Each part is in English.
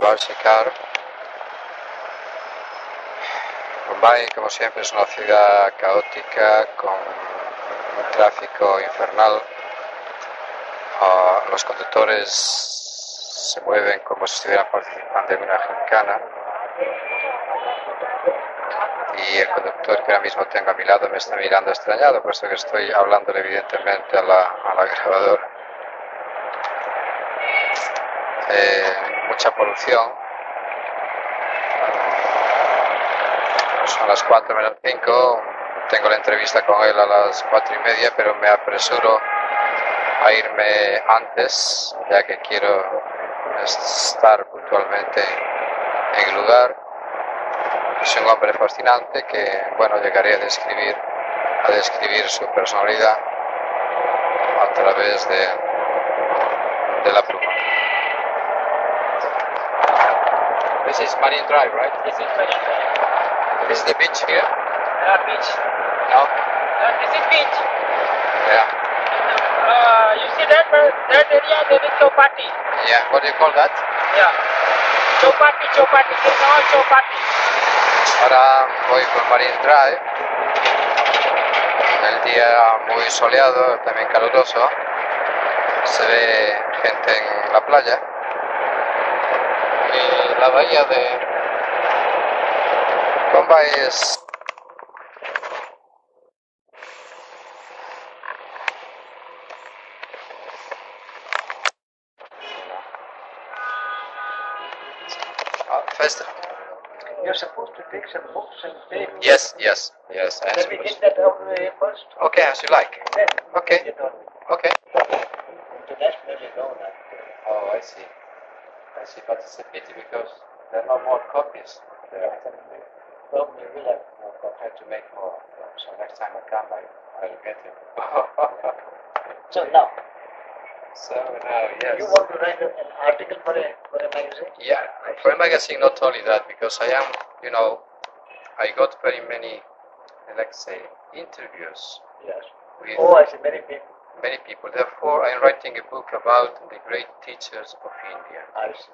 Balshekar. Bombay, como siempre, es una ciudad caótica con un tráfico infernal. Los conductores se mueven como si estuvieran participando en una gincana. Y el conductor que ahora mismo tengo a mi lado me está mirando extrañado, puesto que estoy hablándole evidentemente a la grabadora. Mucha polución. Son las 4 menos 5, tengo la entrevista con él a las 4:30, pero me apresuro a irme antes, ya que quiero estar puntualmente en el lugar. Es un hombre fascinante que, bueno, llegaré a describir su personalidad a través de la pluma. This is Marine Drive, right? This is Marine Drive. This is the beach here? Beach. No? This is beach. Yeah. You see that area, there is chopati. Yeah, what do you call that? Yeah. Chopati. This is all chopati. Ahora voy por Marine Drive. El día muy soleado, también caluroso. Se ve gente en la playa. Y la bahía de Bombay es first. You're supposed to take some books and paper. Yes. Can we get that out of the way first? Okay, as you like. Then Okay. get on. Okay. Internationally known as. Oh, I see, but it's a pity because there are no more copies. Probably will have more I have to make more, so next time I come, I'll get it. So now, yes. you want to write an article for a magazine? Yeah, for a magazine, not only that, because I got very many, let's say, interviews Yes. with Oh, I see, many people. many people. Therefore, I'm writing a book about the great teachers of India. I see.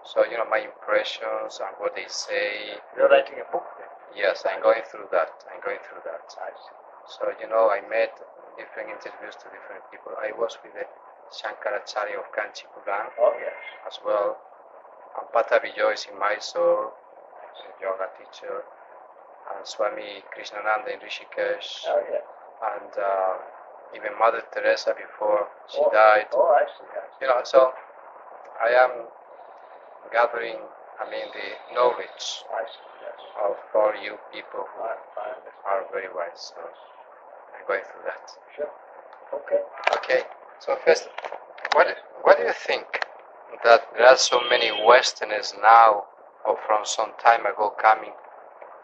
So, my impressions and what they say. You're writing a book then? Yes, I'm going through that. I see. So, I made different interviews to different people. I was with the Shankaracharya of Kanchipuram Oh, yes. as well. And Patabi Joyce in Mysore, a yoga teacher. And Swami Krishnananda in Rishikesh. Oh, yes. And even Mother Teresa before she died. Oh, I see. So I am gathering, the knowledge I see, yes. of all you people who I understand. are very wise. So I'm going through that. Sure. Okay. Okay. So first, what do you think that there are so many Westerners now, or from some time ago, coming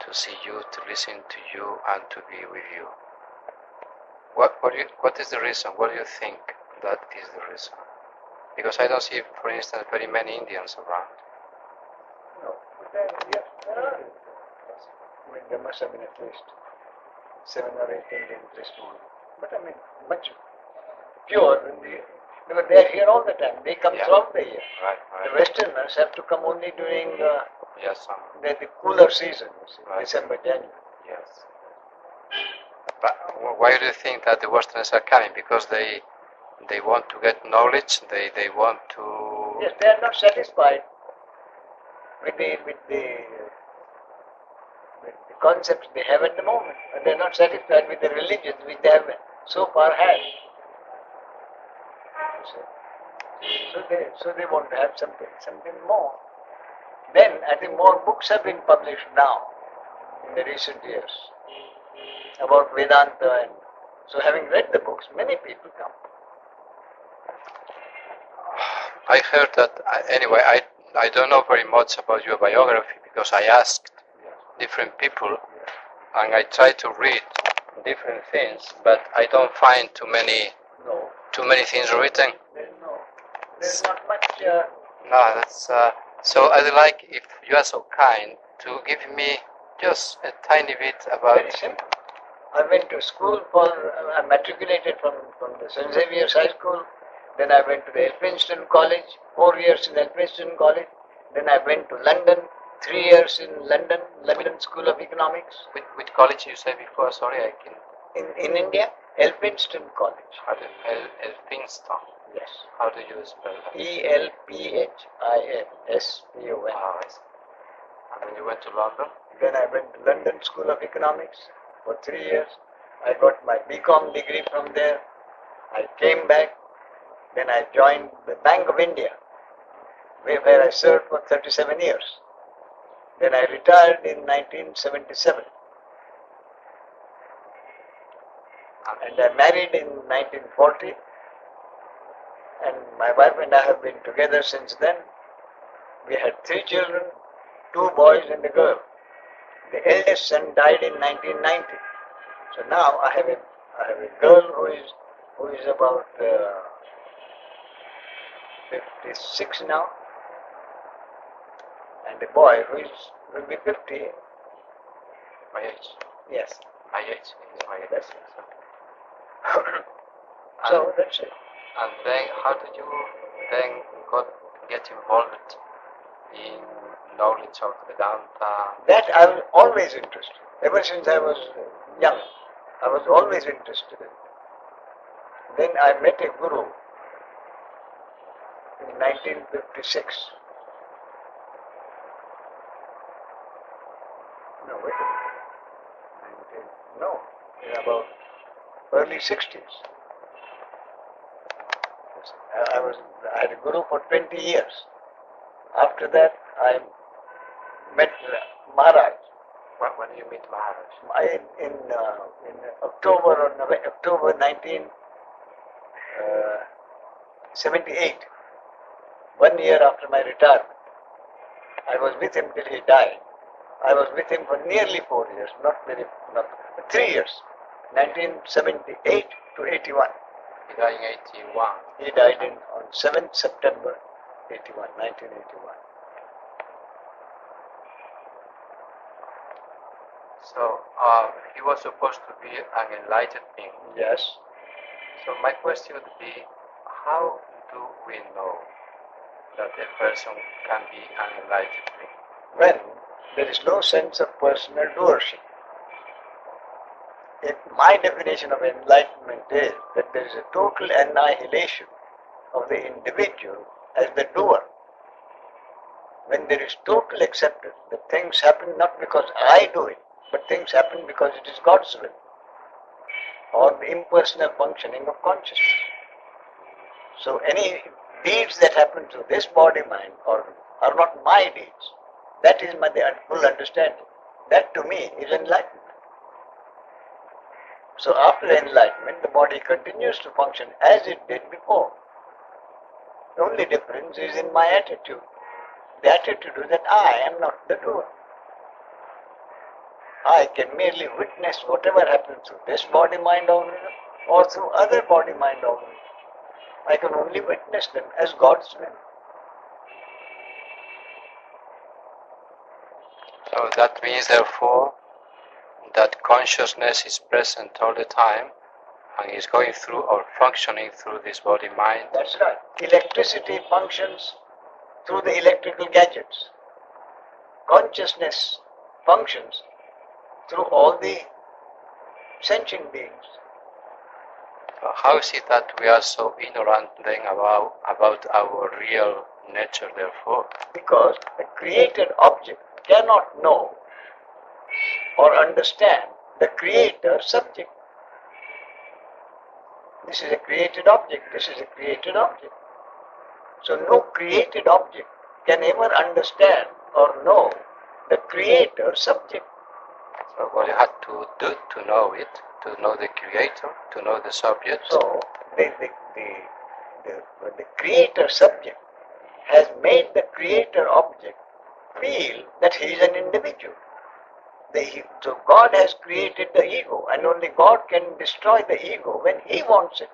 to see you, to listen to you, and to be with you? What is the reason? What do you think that is the reason? Because I don't see, for instance, very many Indians around. No. But then, yes, there are. I mean, there must have been at least 7 or 8 Indians this morning. But much pure. Because they are here all the time. They come throughout the year. Right. The Westerners have to come only during the cooler season, Right. December, January. Yes. But why do you think that the Westerners are coming? Because they want to get knowledge. They want to. Yes, they are not satisfied with the concepts they have at the moment. And they are not satisfied with the religions which they have so far had. So they want to have something more. Then I think more books have been published now in the recent years about Vedanta, and so having read the books, many people come. I heard that. Anyway, I don't know very much about your biography because I asked different people and I tried to read different things, but I don't find too many things written. There's not much. No, that's. So I'd like, if you are so kind, to give me just a tiny bit about. Very simple. I went to school I matriculated from the St. Xavier's High School. Then I went to the Elphinstone College, 4 years in Elphinstone College. Then I went to London, 3 years in London, London School of Economics. With college you said before, sorry, I can... In India, Elphinstone College. Elphinstone. Yes. How do you spell that? Elphinstone. Ah, I see. And then you went to London? Then I went to London School of Economics for 3 years. I got my BCom degree from there. I came back. Then I joined the Bank of India, where I served for 37 years. Then I retired in 1977. And I married in 1940. And my wife and I have been together since then. We had 3 children, 2 boys and a girl. The eldest son died in 1990. So now I have a girl who is about 56 now, and a boy will be 50. My age? Yes. My age is my age. That's it. So that's it. And then how did you then get involved in knowledge of Vedanta? That I was always interested. Ever since I was young, I was always interested in it. Then I met a guru in 1956. No, wait a minute. In about early 60s. I had a guru for 20 years. After that, I met Maharaj. When did you meet Maharaj? In October 1978, 1 year after my retirement. I was with him till he died. I was with him for nearly 4 years, not 3 years, 1978 to 81. He died in 81. He died on 7th September 1981. So he was supposed to be an enlightened being. Yes. So my question would be, how do we know that a person can be an enlightened being? When there is no sense of personal doership. My definition of enlightenment is that there is a total annihilation of the individual as the doer. When there is total acceptance that things happen not because I do it, but things happen because it is God's will, or the impersonal functioning of consciousness. So any deeds that happen to this body-mind are not my deeds. That is my full understanding. That to me is enlightenment. So after enlightenment, the body continues to function as it did before. The only difference is in my attitude. The attitude is that I am not the doer. I can merely witness whatever happens through this body-mind organism or through other body-mind organisms. I can only witness them as God's will. So that means, therefore, that consciousness is present all the time and is going through or functioning through this body-mind. That's right. Electricity functions through the electrical gadgets. Consciousness functions through all the sentient beings. So how is it that we are so ignorant then about our real nature, therefore? Because the created object cannot know or understand the creator subject. This is a created object, this is a created object. So no created object can ever understand or know the creator subject. So what you had to do to know it, to know the creator, to know the subject. So the creator subject has made the creator object feel that he is an individual. So God has created the ego, and only God can destroy the ego when He wants it.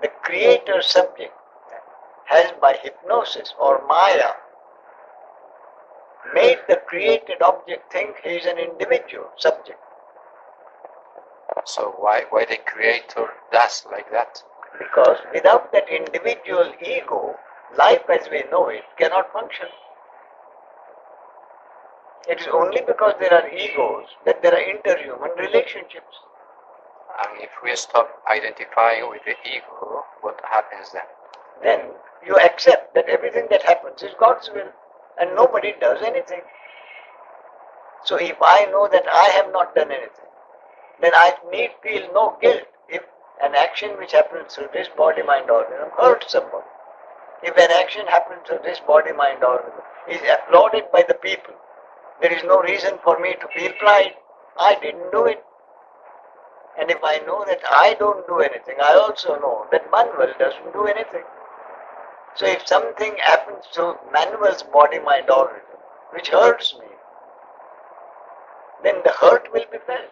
The creator subject has, by hypnosis or Maya, made the created object think he is an individual subject. So why the creator does like that? Because without that individual ego, life as we know it cannot function. It is only because there are egos that there are interhuman relationships. And if we stop identifying with the ego, what happens then? Then you accept that everything that happens is God's will and nobody does anything. So if I know that I have not done anything, then I need feel no guilt if an action which happens through this body, mind, organism hurts someone. If an action happens through this body, mind, organism is applauded by the people, there is no reason for me to feel pride. I didn't do it. And if I know that I don't do anything, I also know that Manuel doesn't do anything. So if something happens to Manuel's body, mind, organism, which hurts me, then the hurt will be felt.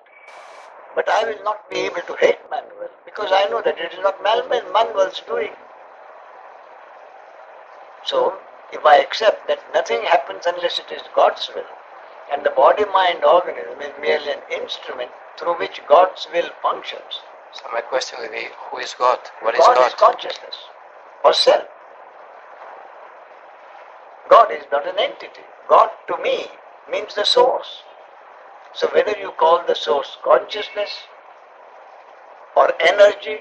But I will not be able to hate Manuel because I know that it is not Manuel's doing. So if I accept that nothing happens unless it is God's will, and the body, mind, organism is merely an instrument through which God's will functions. So my question will be, who is God? What is God? God is consciousness or self. God is not an entity. God to me means the source. So whether you call the source consciousness or energy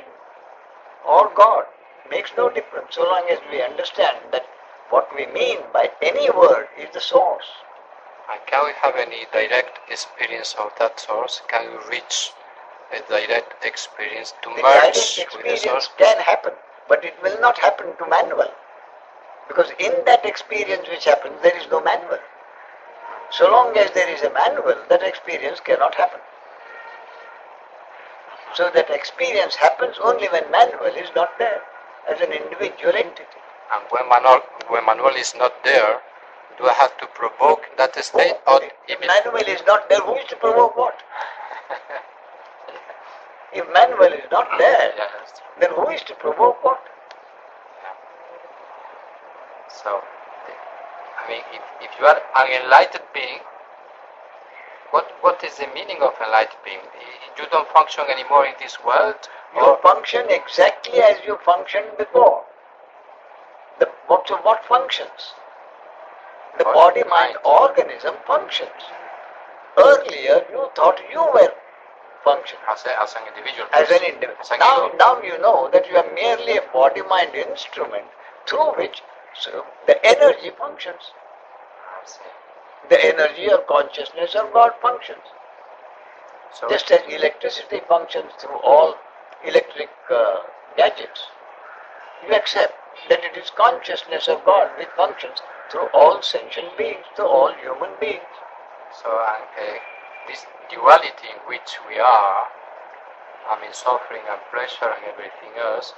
or God makes no difference so long as we understand that what we mean by any word is the source. And can we have any direct experience of that source? Can we reach a direct experience to The merge direct with the experience source? can happen, but it will not happen to Manuel. Because in that experience which happens, there is no Manuel. So long as there is a Manuel, that experience cannot happen. So that experience happens only when Manuel is not there as an individual entity. And when Manuel is not there, do I have to provoke that state? Or If Manuel is not there, who is to provoke what? If Manuel is not there, Yeah, that's true. then who is to provoke what? So, I mean, if you are an enlightened being, what is the meaning of enlightened being? You don't function anymore in this world? You function exactly as you functioned before. So what functions? The body, mind, organism functions. Earlier you thought you were functioning. As an individual. As an individual. As an ego. Now you know that you are merely a body-mind instrument through which the energy functions. I see. The energy or consciousness of God functions. So, Just as electricity functions through all electric gadgets, you accept that it is consciousness of God which functions through all sentient beings, through all human beings. so this duality in which we are, I mean, suffering and pleasure and everything else,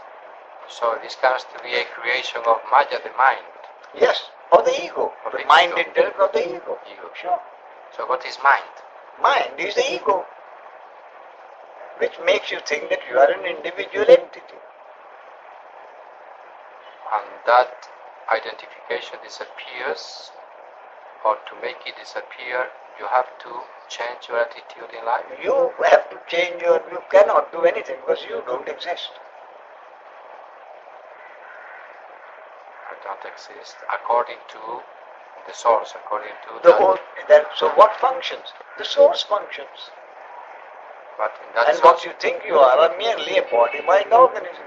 so this comes to be a creation of Maya, the mind. Yes, or the ego. Of The the mind ego. intellect of the ego. Ego. Sure. So what is mind? Mind is the ego, which makes you think that you are an individual entity. And that identification disappears, or to make it disappear, you have to change your attitude in life. You have to change you cannot do anything because you don't exist. I don't exist according to the source, according to So what functions? The source functions. But in that And source, what you think you are merely a body, mind, organism.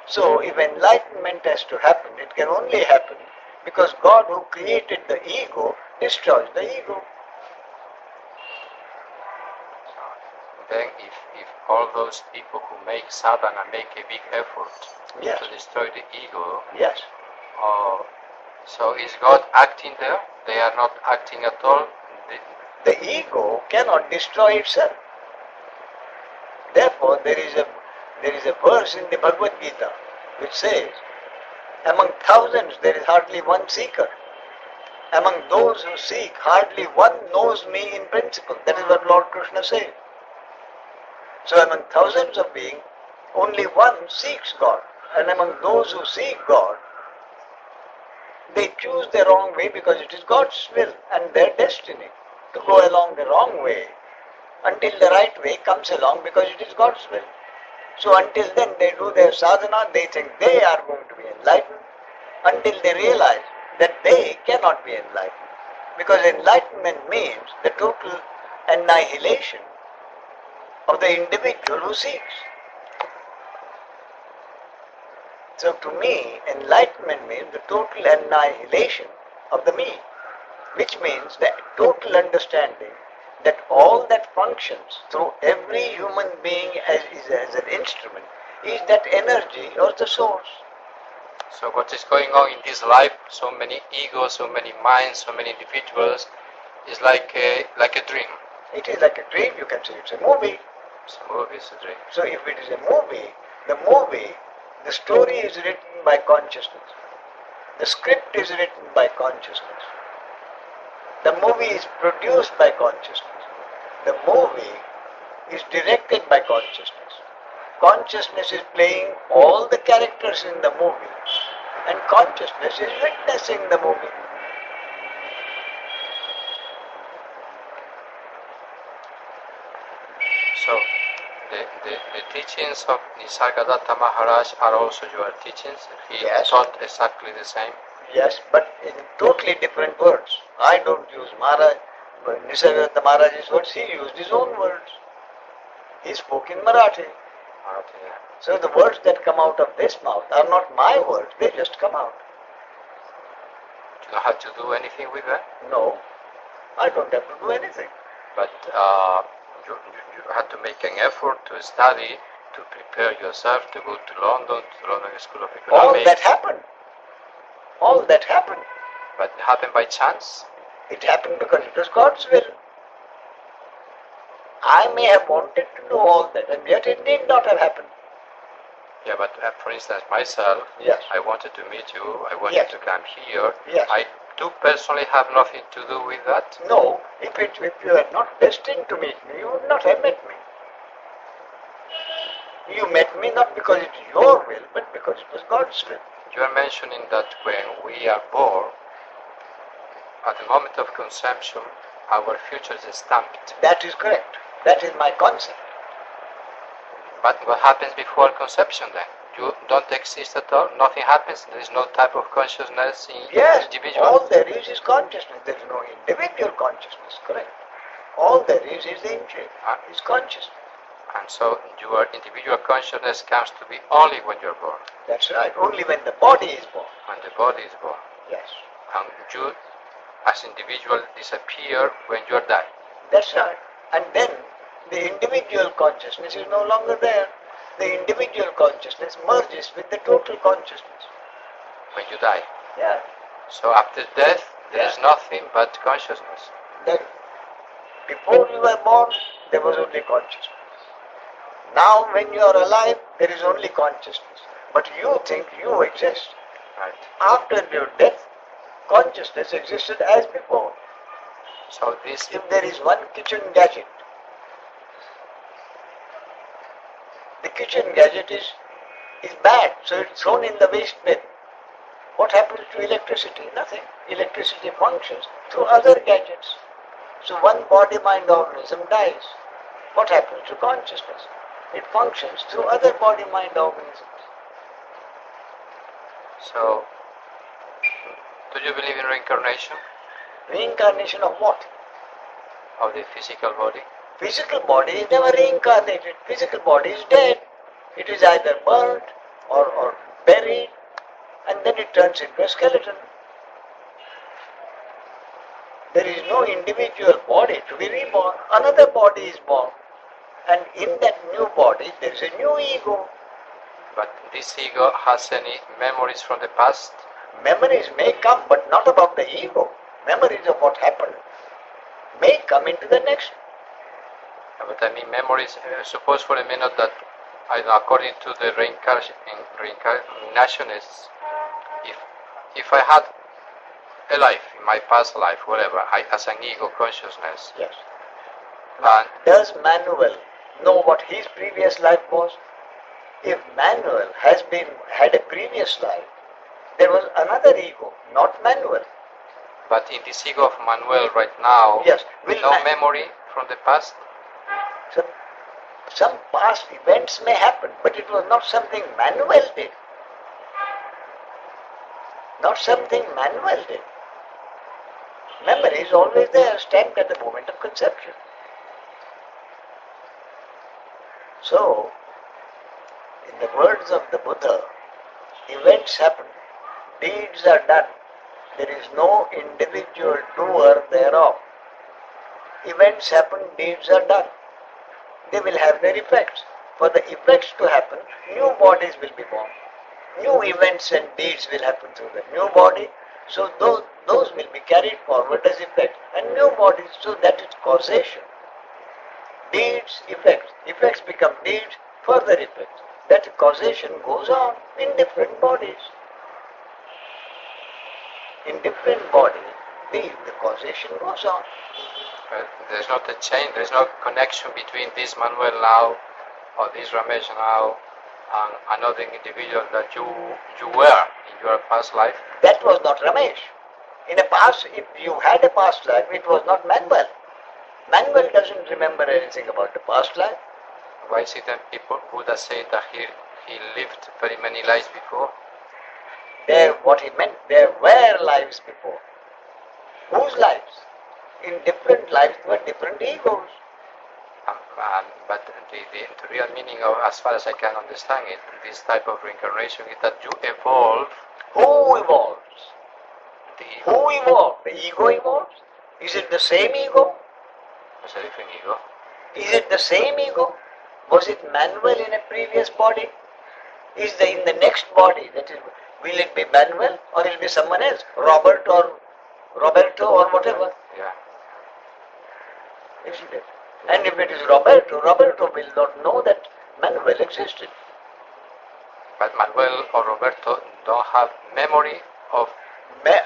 So if enlightenment has to happen, it can only happen because God who created the ego destroys the ego. then if all those people who make sadhana make a big effort Yes. to destroy the ego, Yes. so is God acting there? They are not acting at all? The ego cannot destroy itself. Therefore, there is a verse in the Bhagavad Gita which says, among thousands there is hardly one seeker. Among those who seek, hardly one knows me in principle. That is what Lord Krishna says. So among thousands of beings, only one seeks God. And among those who seek God, they choose the wrong way because it is God's will and their destiny to go along the wrong way until the right way comes along because it is God's will. So until then they do their sadhana, they think they are going to be enlightened, until they realize that they cannot be enlightened. Because enlightenment means the total annihilation of the individual who seeks. So to me, enlightenment means the total annihilation of the me, which means the total understanding that all that functions through every human being as an instrument is that energy or the source. So what is going on in this life, so many egos, so many minds, so many individuals, is like a dream. It is like a dream, you can say it's a movie. It's a movie, it's a dream. So if it is a movie, the story is written by consciousness. The script is written by consciousness. The movie is produced by consciousness. The movie is directed by consciousness. Consciousness is playing all the characters in the movie, and consciousness is witnessing the movie. So the teachings of Nisargadatta Maharaj are also your teachings. He taught exactly the same. Yes, but in totally different words. I don't use Maharaj, Nisargadatta Maharaj's words, he used his own words. He spoke in Marathi. So the words that come out of this mouth are not my words, they just come out. You don't have to do anything with that? No, I don't have to do anything. But you had to make an effort to study, to prepare yourself, to go to London School of Economics. All that happened. All that happened. But it happened by chance? It happened because it was God's will. I may have wanted to do all that, and yet it did not have happened. Yeah, but for instance, myself, yes. I wanted to meet you, I wanted to come here. Yes. I do personally have nothing to do with that? No, if you are not destined to meet me, you would not have met me. You met me not because it is your will, but because it was God's will. You are mentioning that when we are born, at the moment of conception, our future is stamped. That is correct. That is my concept. But what happens before conception then? You don't exist at all? Nothing happens? There is no type of consciousness in individual? All there is consciousness. There is no individual consciousness, correct. All there is the is consciousness. And so your individual consciousness comes to be only when you're born? That's right, only when the body is born. When the body is born? Yes. And you, as individual, disappear when you die? That's right. And then the individual consciousness is no longer there. The individual consciousness merges with the total consciousness. When you die? Yeah. So after death, there is nothing but consciousness. Then, before you were born, there was only consciousness. Now when you are alive, there is only consciousness. But you think you exist. Right. After your death, consciousness existed as before. So this... If there is one kitchen gadget, the kitchen gadget is bad, so it's thrown in the waste bin. What happens to electricity? Nothing. Electricity functions through other gadgets. So one body-mind organism dies. What happens to consciousness? It functions through other body-mind organisms. So, do you believe in reincarnation? Reincarnation of what? Of the physical body? Physical body is never reincarnated. Physical body is dead. It is either burnt or buried, and then it turns into a skeleton. There is no individual body to be reborn. Another body is born. And in that new body, there is a new ego. But this ego has any memories from the past? Memories may come, but not about the ego. Memories of what happened may come into the next. But I mean memories, suppose for a minute that, according to the reincarnationists, if I had a life, in my past life, whatever, as an ego consciousness. Yes. And does Manuel know what his previous life was? If Manuel had a previous life, there was another ego, not Manuel. But in this ego of Manuel right now, yes, no memory from the past? So, Some past events may happen, but it was not something Manuel did. Not something Manuel did. Memory is always there, stamped at the moment of conception. So, in the words of the Buddha, events happen, deeds are done. There is no individual doer thereof. Events happen, deeds are done. They will have their effects. For the effects to happen, new bodies will be born. New events and deeds will happen through the new body. So those will be carried forward as effects. And new bodies, so that is causation. Deeds, effects. Effects become deeds, further effects. That causation goes on in different bodies. In different bodies, the causation goes on. There's not a chain, there's no connection between this Manuel now or this Ramesh now and another individual that you were in your past life. That was not Ramesh. In a past, if you had a past life, it was not Manuel. Manuel doesn't remember anything about the past life. Why is it that people Buddha say that he lived very many lives before? What he meant, there were lives before. Whose lives? In different lives were different egos. But the real meaning of, as far as I can understand it, this type of reincarnation is that you evolve. Who evolves? Who The evolved? The ego evolves? Is it the same ego? It's a different ego. Is it the same ego? Was it Manuel in a previous body? In the next body, that is, will it be Manuel or will it be someone else? Robert or Roberto or whatever? Yeah. Isn't it? And if it is Roberto will not know that Manuel existed. But Manuel or Roberto don't have memory of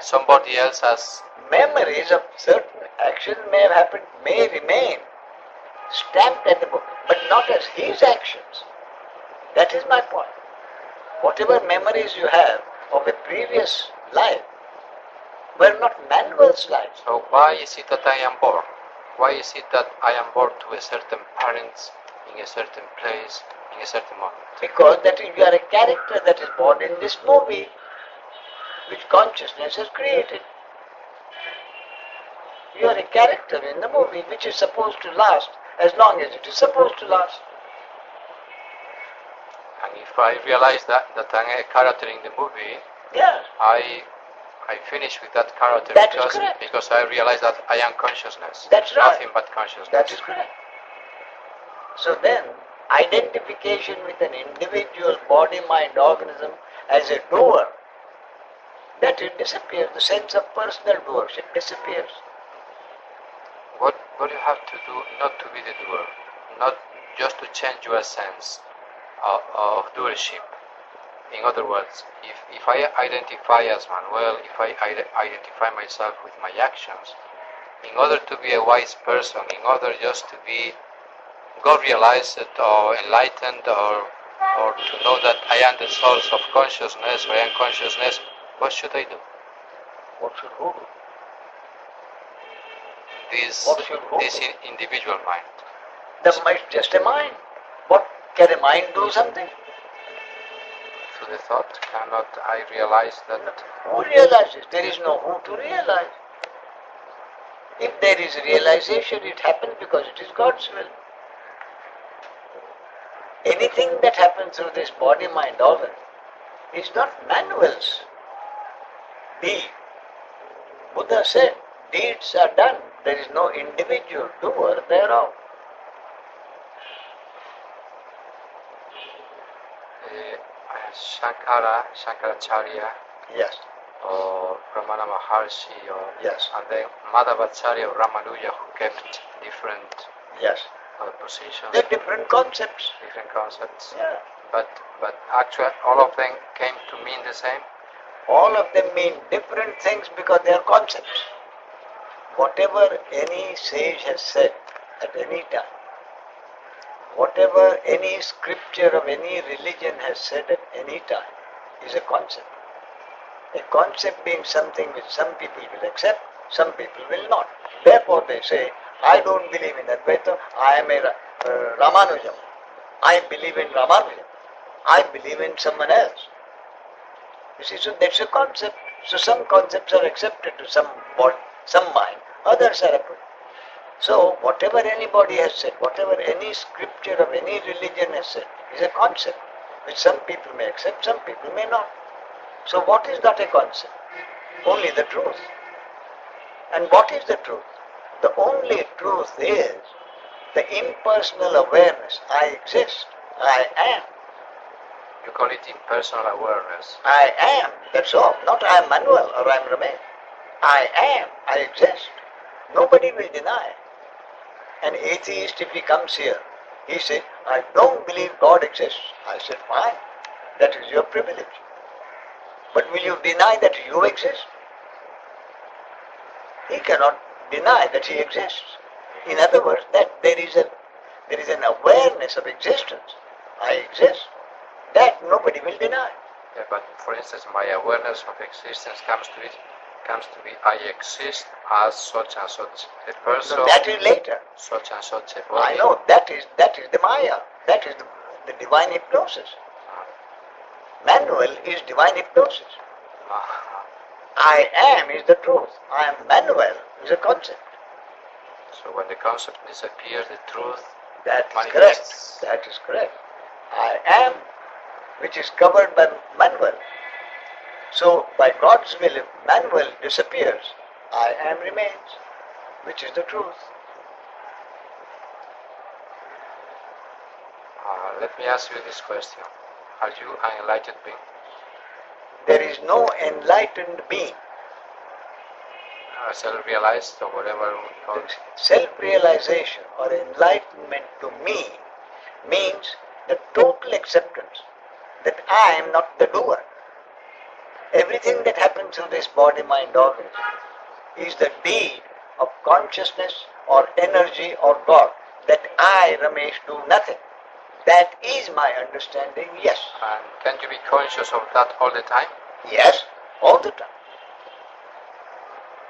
somebody else as... Memories of certain actions may have happened, may remain stamped at the book, but not as his actions. That is my point. Whatever memories you have of a previous life were not Manuel's lives. So why is it that I am born? Why is it that I am born to a certain parents, in a certain place, in a certain moment? Because you are a character that is born in this movie, which consciousness has created. You are a character in the movie which is supposed to last as long as it is supposed to last. And if I realize that I'm a character in the movie, yes, I finish with that character because I realize that I am consciousness. That's right. Nothing but consciousness. That is correct. So then, identification with an individual body-mind organism as a doer, that it disappears. The sense of personal doership disappears. What you have to do not to be the doer, not just to change your sense of doership. In other words, if I identify as Manuel, if I identify myself with my actions, in order to be a wise person, in order just to be God-realized or enlightened or to know that I am the source of consciousness or I am consciousness, what should I do? What should who do? This individual mind. The mind, just a mind. What can a mind do something? Through the thought, cannot I realize that? Who realizes? There is no who to realize. If there is realization, it happens because it is God's will. Anything that happens through this body-mind organ is not Manuel's deed. Buddha said, deeds are done. There is no individual doer thereof. Shankaracharya, yes, or Ramana Maharshi, or yes, and then Madhavacharya or Ramanuja, who kept different yes, positions. they're different concepts. Different concepts. Yeah. But actually, all of them came to mean the same. All of them mean different things because they are concepts. Whatever any sage has said at any time, whatever any scripture of any religion has said at any time is a concept. A concept being something which some people will accept, some people will not. Therefore they say, I don't believe in Advaita, I am a Ramanujam. I believe in Ramanujan. I believe in someone else. You see, so that's a concept. So some concepts are accepted to some body, some mind, others are approved. So whatever anybody has said, whatever any scripture of any religion has said, is a concept which some people may accept, some people may not. So what is not a concept? Only the truth. And what is the truth? The only truth is the impersonal awareness. I exist. I am. You call it impersonal awareness. I am. That's all. Not I am Manuel or I am Ramesh. I am. I exist. Nobody will deny. An atheist, if he comes here, he says, I don't believe God exists. I said, fine. That is your privilege. But will you deny that you exist? He cannot deny that he exists. In other words, that there is an awareness of existence. I exist. That nobody will deny. Yeah, but for instance, my awareness of existence comes to be I exist as such and such a person. No, that is later. Such and such a body. I know, that is the Maya. That is the divine hypnosis. Manuel is divine hypnosis. I am is the truth. I am Manuel is a concept. So when the concept disappears, the truth That is correct. manifests. That is correct. I am, which is covered by Manuel. So by God's will, if Manuel disappears, I am remains, which is the truth. Let me ask you this question. Are you an enlightened being? There is no enlightened being. Self-realized or whatever we call it. Self-realization or enlightenment to me means the total acceptance that I am not the doer. Everything that happens through this body-mind organism is the deed of consciousness or energy or God. That I, Ramesh, do nothing. That is my understanding, yes. And can you be conscious of that all the time? Yes, all the time.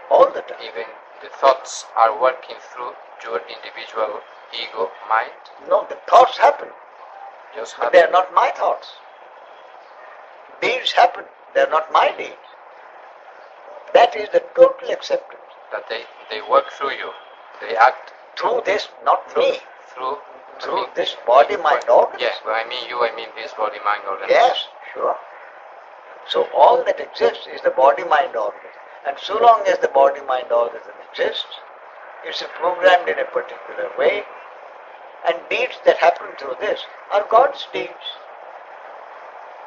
All the time. Even the thoughts are working through your individual ego mind? No, the thoughts happen. Just But happen. they are not my thoughts. Deeds happen. They are not my deeds. That is the total acceptance. That they work through you. They act Through this, not me. through Through this body-mind organism. Yes, when I mean you, I mean this body-mind organism. Yes, sure. So all that exists is the body-mind organism. And so long as the body-mind organism exists, it's programmed in a particular way, and deeds that happen through this are God's deeds.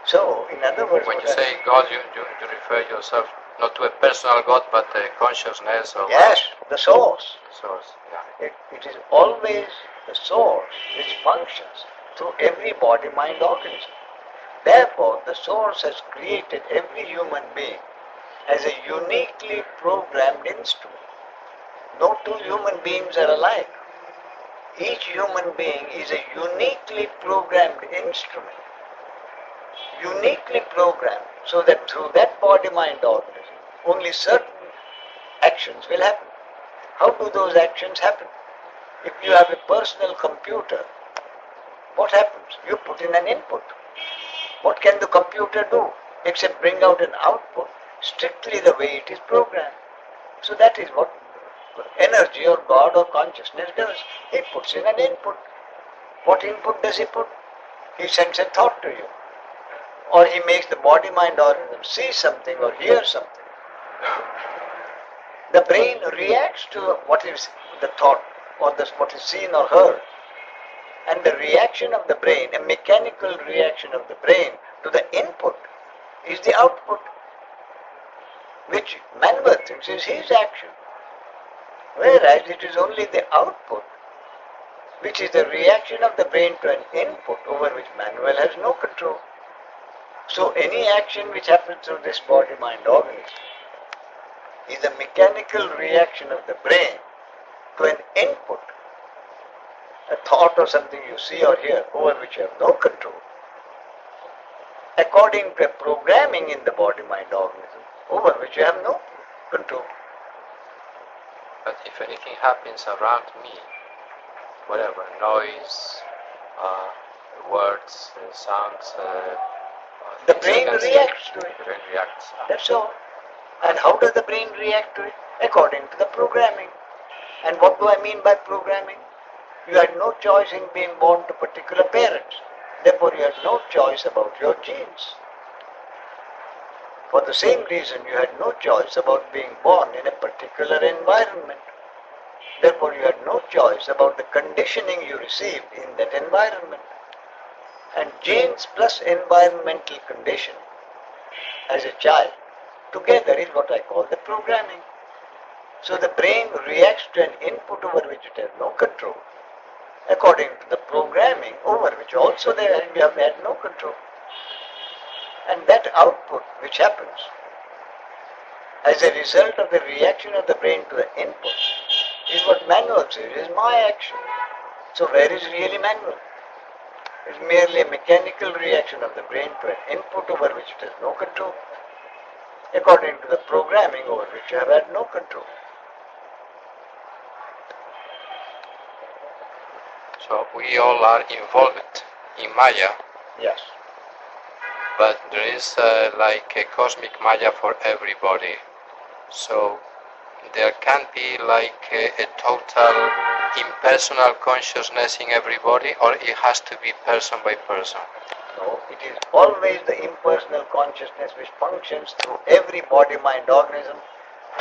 So, in other words, When you say God, you refer yourself not to a personal God, but a consciousness or yes, the source. source. Yeah. It is always the source which functions through every body-mind organism. Therefore, the source has created every human being as a uniquely programmed instrument. No two human beings are alike. Each human being is a uniquely programmed instrument. Uniquely programmed, so that through that body-mind organism, only certain actions will happen. How do those actions happen? If you have a personal computer, what happens? You put in an input. What can the computer do except bring out an output strictly the way it is programmed? So that is what energy or God or consciousness does. He puts in an input. What input does he put? He sends a thought to you. Or he makes the body-mind organism see something or hear something. The brain reacts to what is the thought or what is seen or heard. And the reaction of the brain, a mechanical reaction of the brain to the input, is the output, which Manuel thinks is his action. Whereas it is only the output, which is the reaction of the brain to an input over which Manuel has no control. So any action which happens through this body-mind organism is a mechanical reaction of the brain to an input, a thought or something you see or hear over which you have no control, according to a programming in the body-mind organism over which you have no control. But if anything happens around me, whatever, noise, words, sounds. The things you brain can see. reacts to it. The brain reacts. That's all. And how does the brain react to it? According to the programming. And what do I mean by programming? You had no choice in being born to particular parents. Therefore, you had no choice about your genes. For the same reason, you had no choice about being born in a particular environment. Therefore, you had no choice about the conditioning you received in that environment. And genes plus environmental conditioning as a child together is what I call the programming. So the brain reacts to an input over which it has no control, according to the programming over which also you have had no control. And that output which happens as a result of the reaction of the brain to the input is what manual says is my action. So where is really manual? It's merely a mechanical reaction of the brain to an input over which it has no control, according to the programming over which you have had no control. So we all are involved in Maya. Yes. But there is like a cosmic Maya for everybody. So there can be like a total impersonal consciousness in everybody, or it has to be person by person. No, it is always the impersonal consciousness which functions through every body, mind, organism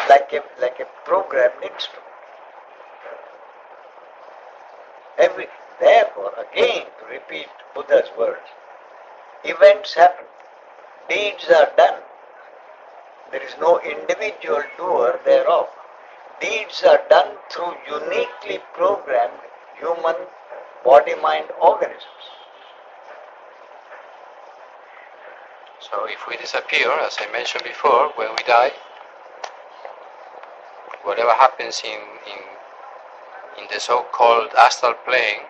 like a programmed instrument. Therefore, again to repeat Buddha's words, events happen, deeds are done. There is no individual doer thereof. Deeds are done through uniquely programmed human body-mind organisms. So if we disappear, as I mentioned before, when we die, whatever happens in the so-called astral plane,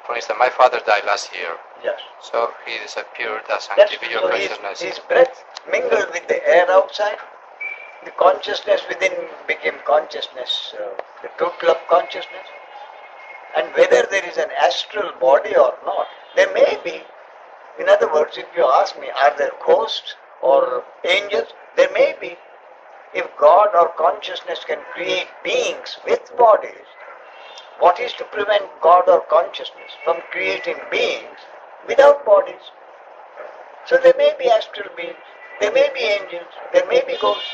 for instance, my father died last year. Yes. So he disappeared as an individual so consciousness. His breath mingled with the air outside. The consciousness within became consciousness, the total of consciousness. And whether there is an astral body or not, there may be. In other words, if you ask me, are there ghosts or angels? There may be. If God or consciousness can create beings with bodies, what is to prevent God or consciousness from creating beings without bodies? So there may be astral beings, there may be angels, there may be ghosts.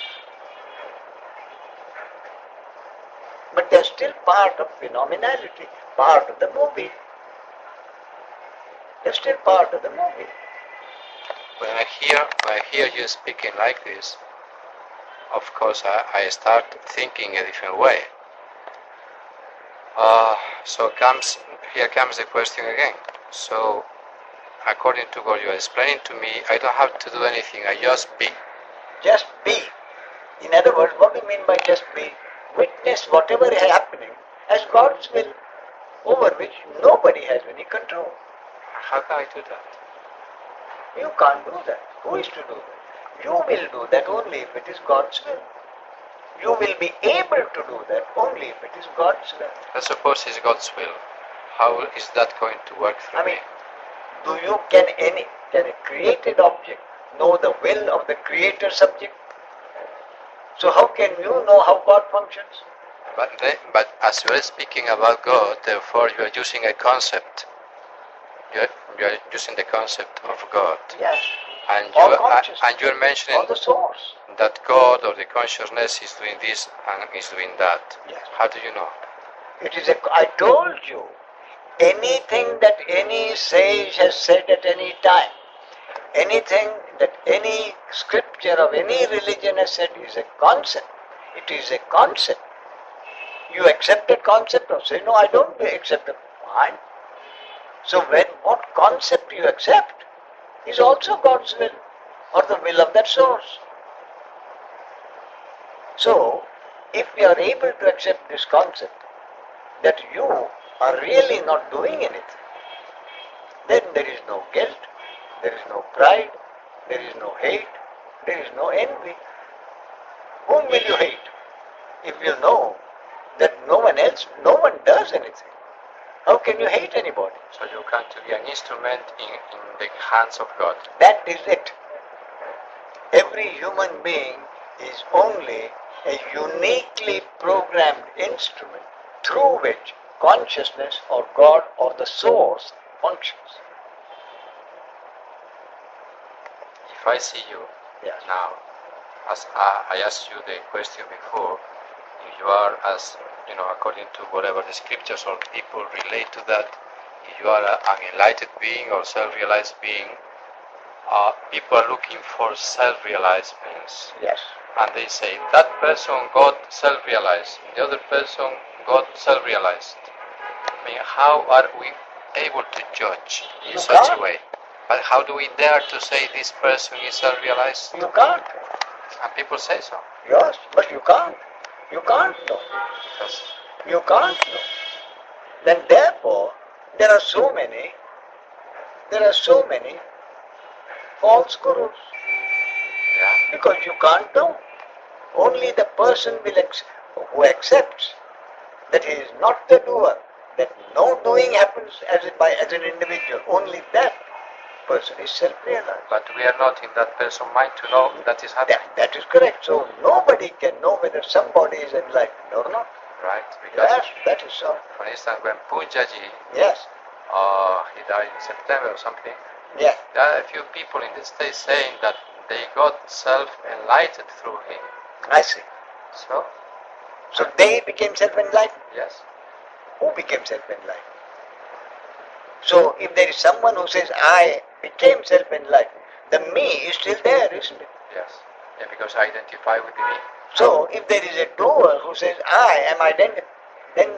But they're still part of phenomenality, part of the movie. They're still part of the movie. When I hear you speaking like this, of course I start thinking a different way. So here comes the question again. So according to what you're explaining to me, I don't have to do anything, I just be. Just be. In other words, what do you mean by just be? Witness whatever is happening as God's will, over which nobody has any control. How can I do that? You can't do that. Who is to do that? You will do that only if it is God's will. You will be able to do that only if it is God's will. Let's suppose it's God's will. How is that going to work through me? Can a created object know the will of the creator subject? So how can you know how God functions? But as you are speaking about God, therefore you are using a concept. You are using the concept of God. Yes. And you are mentioning or the source. That God or the consciousness is doing this and is doing that. Yes. How do you know? I told you, anything that any sage has said at any time, anything that any scripture of any religion has said is a concept. It is a concept. You accept a concept or say, no, I don't accept it. Fine. So what concept you accept is also God's will or the will of that source. So, if we are able to accept this concept that you are really not doing anything, then there is no guilt, there is no pride, there is no hate, there is no envy. Whom will you hate? If you know that no one does anything. How can you hate anybody? So you come to be an instrument in the hands of God. That is it. Every human being is only a uniquely programmed instrument through which consciousness or God or the source functions. If I see you Yes. now, as I asked you the question before, if you are, as you know, according to whatever the scriptures or people relate to that, if you are an enlightened being or self-realized being, people are looking for self-realized beings. Yes. And they say, that person got self-realized, the other person got self-realized. I mean, how are we able to judge in such a way? But how do we dare to say this person is self-realized? You can't. And people say so. Yes, but you can't. You can't know. Yes. You can't know. Then therefore, there are so many false gurus. Yeah. Because you can't know. Only the person who accepts that he is not the doer, that no doing happens as an individual, only that person is self-realized. But we are not in that person's mind to know that is happening. That is correct. So nobody can know whether somebody is enlightened or not. Right? Because Yes, that is so. for instance, when Punjaji, Yes. he died in September or something, Yes. there are a few people in the States saying that they got self-enlightened through him. I see. So they became self-enlightened. Yes. Who became self-enlightened? So if there is someone who says, I became self-enlightened, the me is still there, isn't it? Yes. Yeah, because I identify with the me. So if there is a doer who says, I am identified, then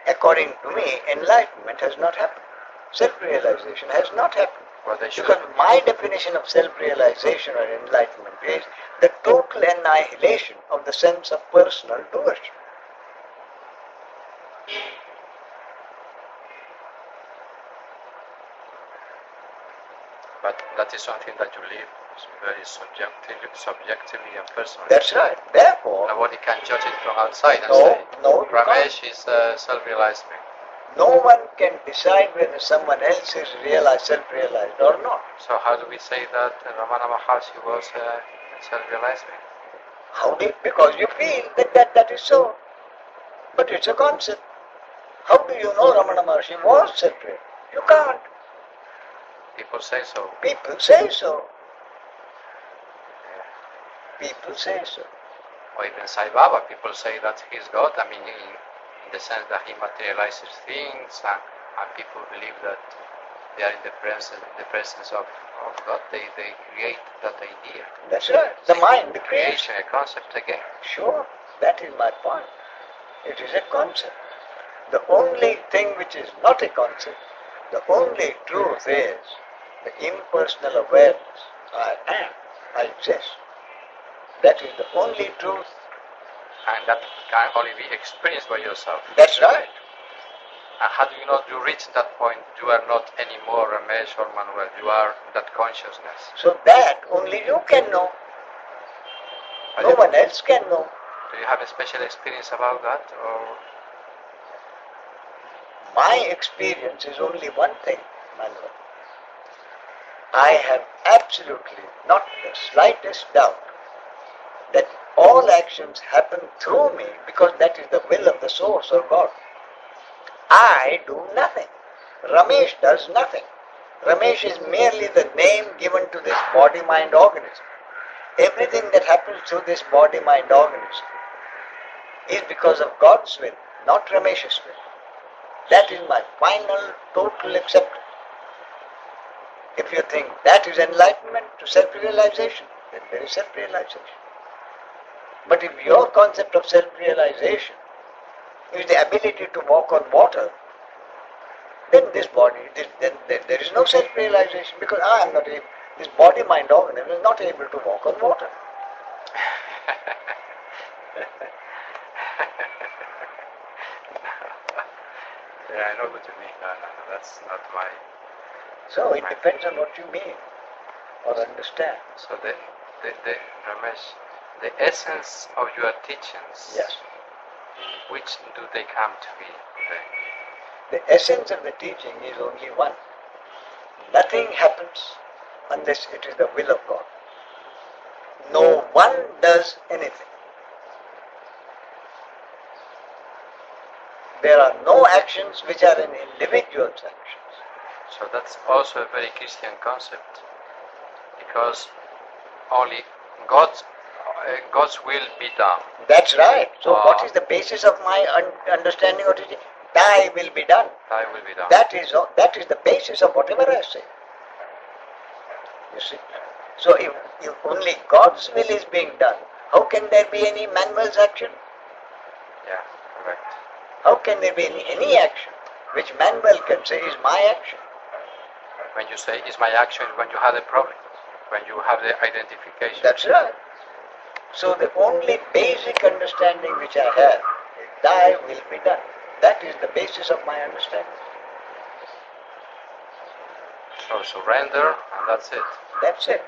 according to me, enlightenment has not happened. Self-realization has not happened. Well, they should. Because my definition of self-realization or enlightenment is the total annihilation of the sense of personal doership. But that is something that you live very subjectively and personally. That's right. Therefore, nobody can judge it from outside and no, say, no, Ramesh is a self-realized being. No one can decide whether someone else is self-realized or not. So how do we say that Ramana Maharshi was a self-realized being? How do you, because you feel that is so. But it's a concept. How do you know Ramana Maharshi was self-realized? You can't. People say so. People say so. People say so. Or even Sai Baba, people say that he's God. I mean, in the sense that he materializes things, and people believe that they are in the presence of God. They create that idea. That's right. The mind, the creation, a concept again. Sure, that is my point. It is a concept. The only thing which is not a concept, the only truth is the impersonal awareness. I am. I exist. That is the only truth. And that can only be experienced by yourself. That's right. And how do you know you reach that point? You are not anymore Ramesh or Manuel. You are that consciousness. So that only you can know. No one else can know. Do you have a special experience about that? Or? My experience is only one thing, Manuel. I have absolutely not the slightest doubt that all actions happen through me because that is the will of the source or God. I do nothing. Ramesh does nothing. Ramesh is merely the name given to this body-mind organism. Everything that happens through this body-mind organism is because of God's will, not Ramesh's will. That is my final, total acceptance. If you think that is enlightenment to self-realization, then there is self-realization. But if your concept of self-realization is the ability to walk on water, then this body, then there is no self-realization because I am not able, this body-mind organism is not able to walk on water. Yeah, I know what you mean. No, that's not my... So it depends on what you mean or understand. So the Ramesh, the essence of your teachings, yes, which do they come to be then? The essence of the teaching is only one. Nothing happens unless it is the will of God. No one does anything. There are no actions which are an individual's actions. So that's also a very Christian concept, because only God's will be done. That's right. So what is the basis of my understanding of it? Thy will be done. Thy will be done. That is the basis of whatever I say. You see. So if only God's will is being done, how can there be any manual's action? Yeah, correct. How can there be any action which manual can say is my action? When you say is my action, when you have the problem, when you have the identification. That's right. So the only basic understanding which I have is thy will be done. That is the basis of my understanding. So surrender, and that's it. That's it.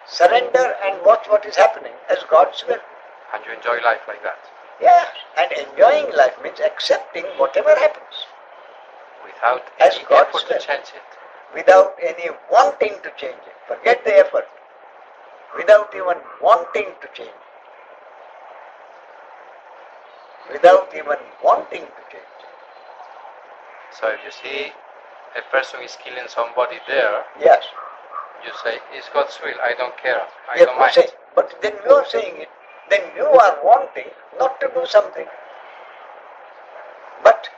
Surrender and watch what is happening as God's will. And you enjoy life like that. Yeah, and enjoying life means accepting whatever happens. Without as any God's effort to will. change it. Without any wanting to change it. Forget the effort. Without even wanting to change it. Without even wanting to change it. So if you see a person is killing somebody there, Yes. you say, it's God's will, I don't care, I Yes, don't mind. say, but then you are saying it, then you are wanting not to do something. But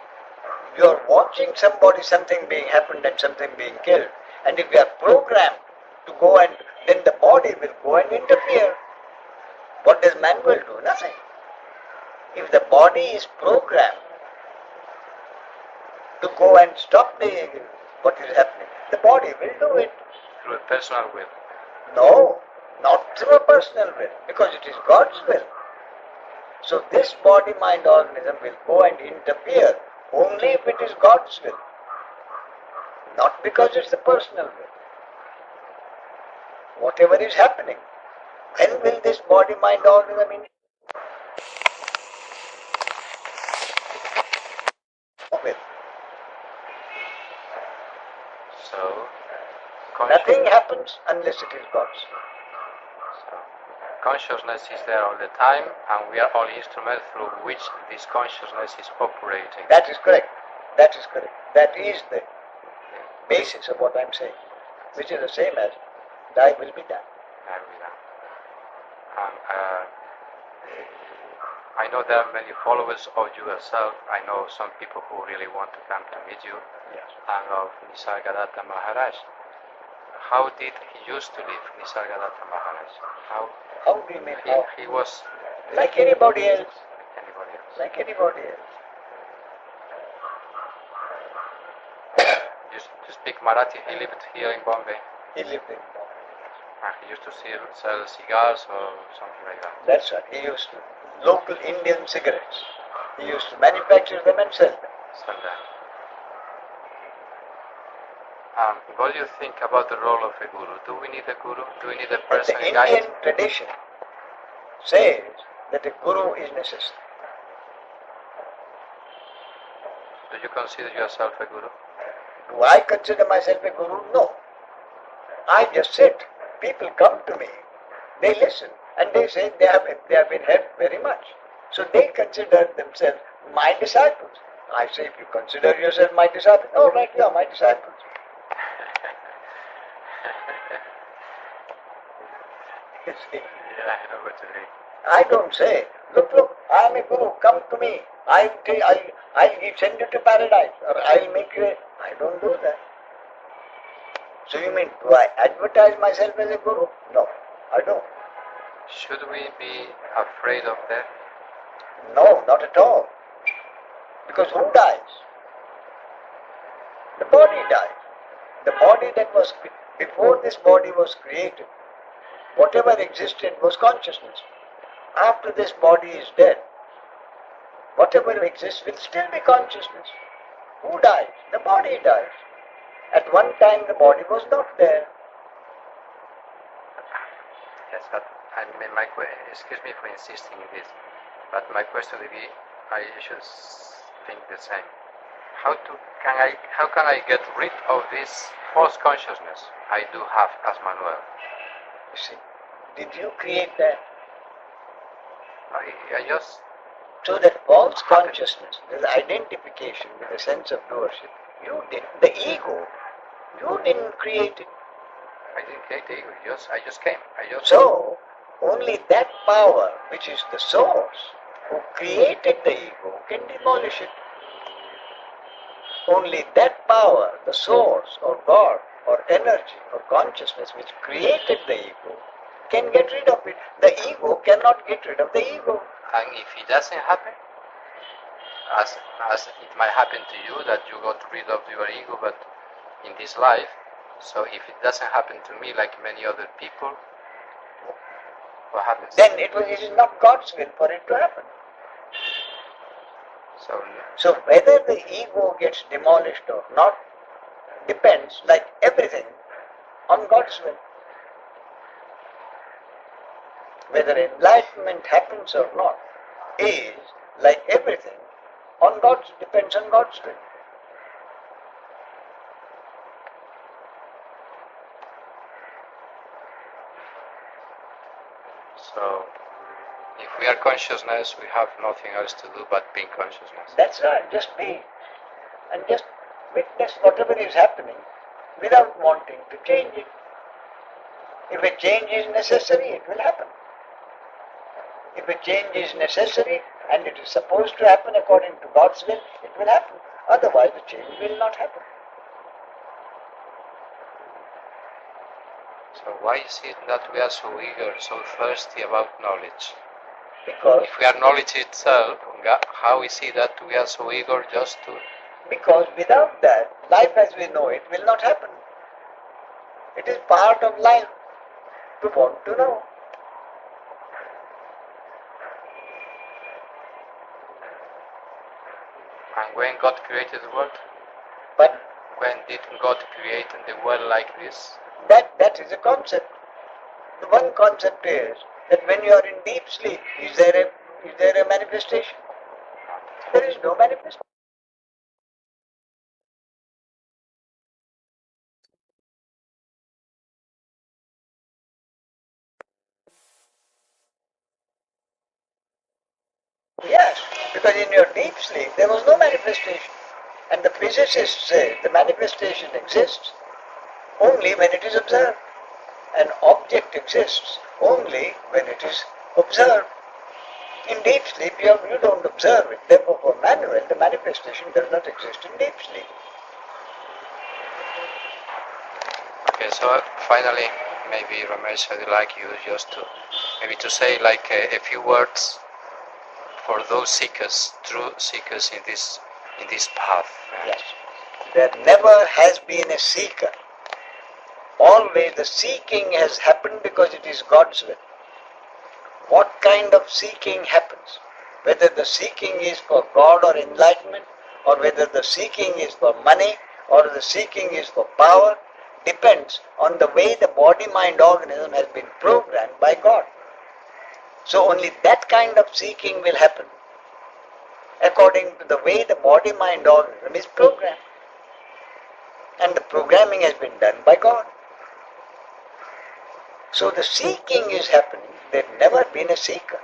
you are watching something being happened and something being killed. And if you are programmed to go and, then the body will go and interfere. What does manual do? Nothing. If the body is programmed to go and stop what is happening, the body will do it. Through a personal will. No, not through a personal will, because it is God's will. So this body, mind, organism will go and interfere only if it is God's will, not because it's the personal will. Whatever is happening, when will this body, mind, organism interfere? Will. So, Nothing happens unless it is God's will. So, consciousness is there all the time, and we are all instruments through which this consciousness is operating. That is correct. That is correct. That is the basis of what I'm saying, which is the same as thy will be done. Thy will be done. I know there are many followers of you yourself. I know some people who really want to come to meet you, Yes. and of Nisargadatta Maharaj. How did he used to live, Nisargadatta Maharaj? How do you mean? He was Like anybody else. like anybody else. Like anybody else. Used to speak Marathi. He lived here in Bombay. He lived in Bombay. And he used to sell cigars or something like that. That's right. He used to local Indian cigarettes. He used to manufacture them and sell them. Sell that. What do you think about the role of a guru? Do we need a guru? Do we need a But person, the a guide? Indian tradition says that a guru is necessary. Do you consider yourself a guru? Do I consider myself a guru? No. I just sit. People come to me. They listen and they say they have been helped very much. So they consider themselves my disciples. I say, if you consider yourself my disciple, all right, you are my disciples. You see? Yeah, I know what you mean. I don't say, look, I am a guru, come to me. I'll send you to paradise, or I'll make you I don't do that. So you mean, do I advertise myself as a guru? No, I don't. Should we be afraid of death? No, not at all. Because who dies? The body dies. The body that was, before this body was created, whatever existed was consciousness. After this body is dead, whatever exists will still be consciousness. Who dies? The body dies. At one time the body was not there. Yes, but excuse me for insisting in this, but my question would be, I should think the same. how can I get rid of this false consciousness I do have as Manuel? You see, did you create that? I just So that false consciousness, the identification with a sense of doership, you did. The ego, you didn't create it. I didn't create the ego. I just came. So only that power, which is the source, who created the ego, can demolish it. Only that power, the source, or God, or energy, or consciousness which created the ego, can get rid of it. The ego cannot get rid of the ego. And if it doesn't happen, as it might happen to you that you got rid of your ego, but in this life, so if it doesn't happen to me like many other people, what happens? Then it is not God's will for it to happen. So whether the ego gets demolished or not depends, like everything, on God's will. Whether enlightenment happens or not is, like everything, depends on God's will. So, if we are consciousness, we have nothing else to do but being consciousness. That's right, just be. And just witness whatever is happening without wanting to change it. If a change is necessary, it will happen. If a change is necessary and it is supposed to happen according to God's will, it will happen. Otherwise, the change will not happen. So why is it that we are so eager, so thirsty about knowledge? Because if we are knowledge itself, how is it that we are so eager just to... Because without that, life as we know it will not happen. It is part of life to want to know. And when God created the world? But when did God create the world like this? That is a concept. The one concept is that when you are in deep sleep, is there a manifestation? There is no manifestation. Yes, because in your deep sleep there was no manifestation. And the physicists say the manifestation exists only when it is observed. An object exists only when it is observed. In deep sleep you don't observe it. Therefore for Manuel the manifestation does not exist in deep sleep. Okay, so finally maybe Ramesh, I'd like you just to say like a few words for those seekers, true seekers in this path. Yes. There never has been a seeker. Always the seeking has happened because it is God's will. What kind of seeking happens? Whether the seeking is for God or enlightenment, or whether the seeking is for money, or the seeking is for power, depends on the way the body-mind organism has been programmed by God. So only that kind of seeking will happen according to the way the body-mind organism is programmed. And the programming has been done by God. So the seeking is happening. There has never been a seeker.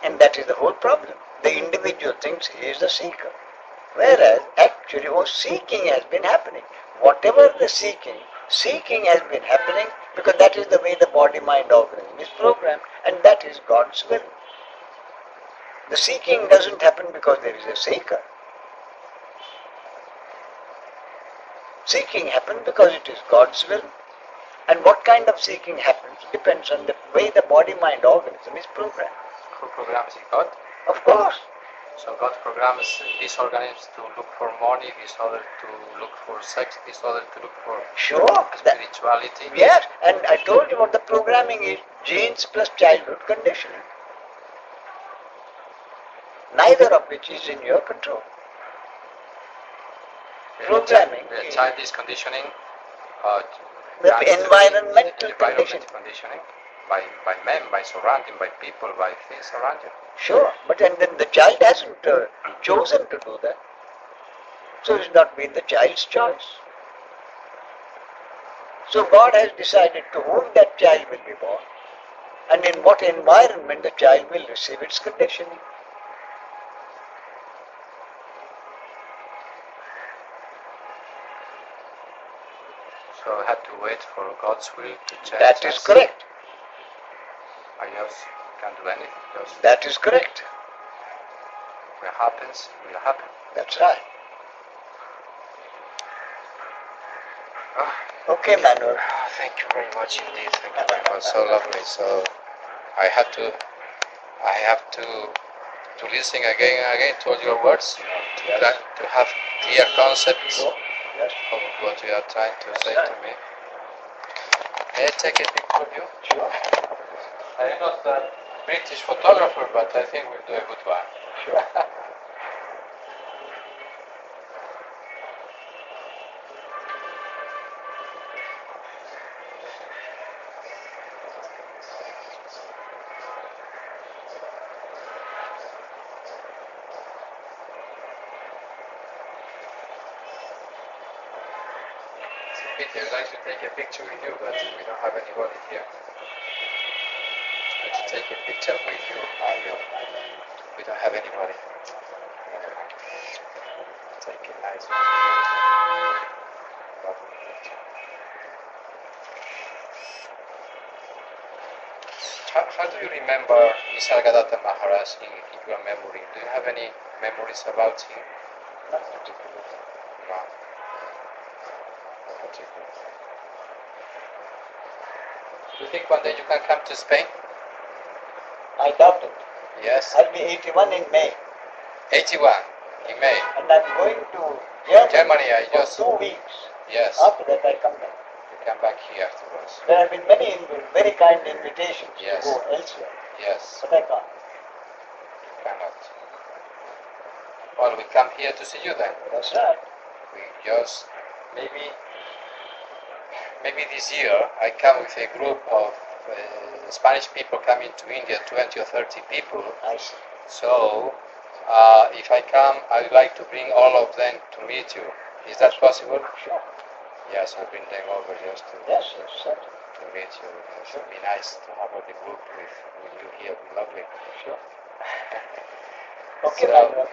And that is the whole problem. The individual thinks he is the seeker. Whereas actually seeking has been happening. Whatever the seeking has been happening because that is the way the body-mind organism is programmed, and that is God's will. The seeking doesn't happen because there is a seeker. Seeking happens because it is God's will. And what kind of seeking happens depends on the way the body-mind organism is programmed. Who programs God? Of course. So God programs these organisms to look for money, this other to look for sex, this other to look for spirituality. Yes, and I told you what the programming is, genes plus childhood conditioning. Neither of which is in your control. Programming. The child is conditioning. The environmental conditioning by men, by surrounding, by people, by things around you. Sure, but then the child hasn't chosen to do that. So it's not been the child's choice. So God has decided to whom that child will be born and in what environment the child will receive its conditioning. So I had to wait for God's will to change. That is correct. I just can't do anything. Just That is correct. what happens will happen. That's right. Oh, Okay, Manuel. thank you very much indeed. Thank you very much. So lovely. So I have to listen again and again to all your words, to have clear concepts Yes. of what you are trying to say to me. May I take a picture of you? Sure. I'm not a British photographer, but I think we'll do a good one. Sure. Peter, I'd like to take a picture with you, but we don't have anybody here. I'd like to take a picture with you. We don't have anybody. Take a nice one. Lovely picture. How do you remember Nisargadatta Maharaj in your memory? Do you have any memories about him? Not particularly. No. Not particularly. Do you think one day you can come to Spain? I doubt it. Yes. I'll be 81 in May. 81 in May. And I'm going to Germany, I for just. 2 weeks. Yes. After that I come back. You come back here afterwards. There have been many very kind invitations Yes. to go elsewhere. Yes. But I can't. You cannot. Well, we come here to see you then. That's right. We just maybe this year I come with a group of Spanish people coming to India, 20 or 30 people. I see. So if I come, I would like to bring all of them to meet you. Is that possible? Sure. Yes, I'll bring them over just to Yes, certainly. to meet you. It would be nice to have a big group with you here. It would be lovely. Sure. Okay, So, Manuel.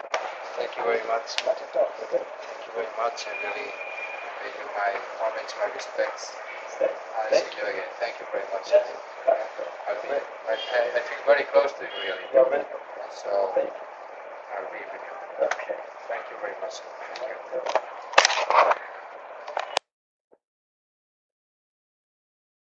thank you very much. Not at all. Okay. Thank you very much. I really pay you my homage, my respects. I'll see you again. Thank you very much. Yes. I feel very close to you, really. You're welcome. So, Thank you. I'll be with you. Okay. Thank you very much. Thank you.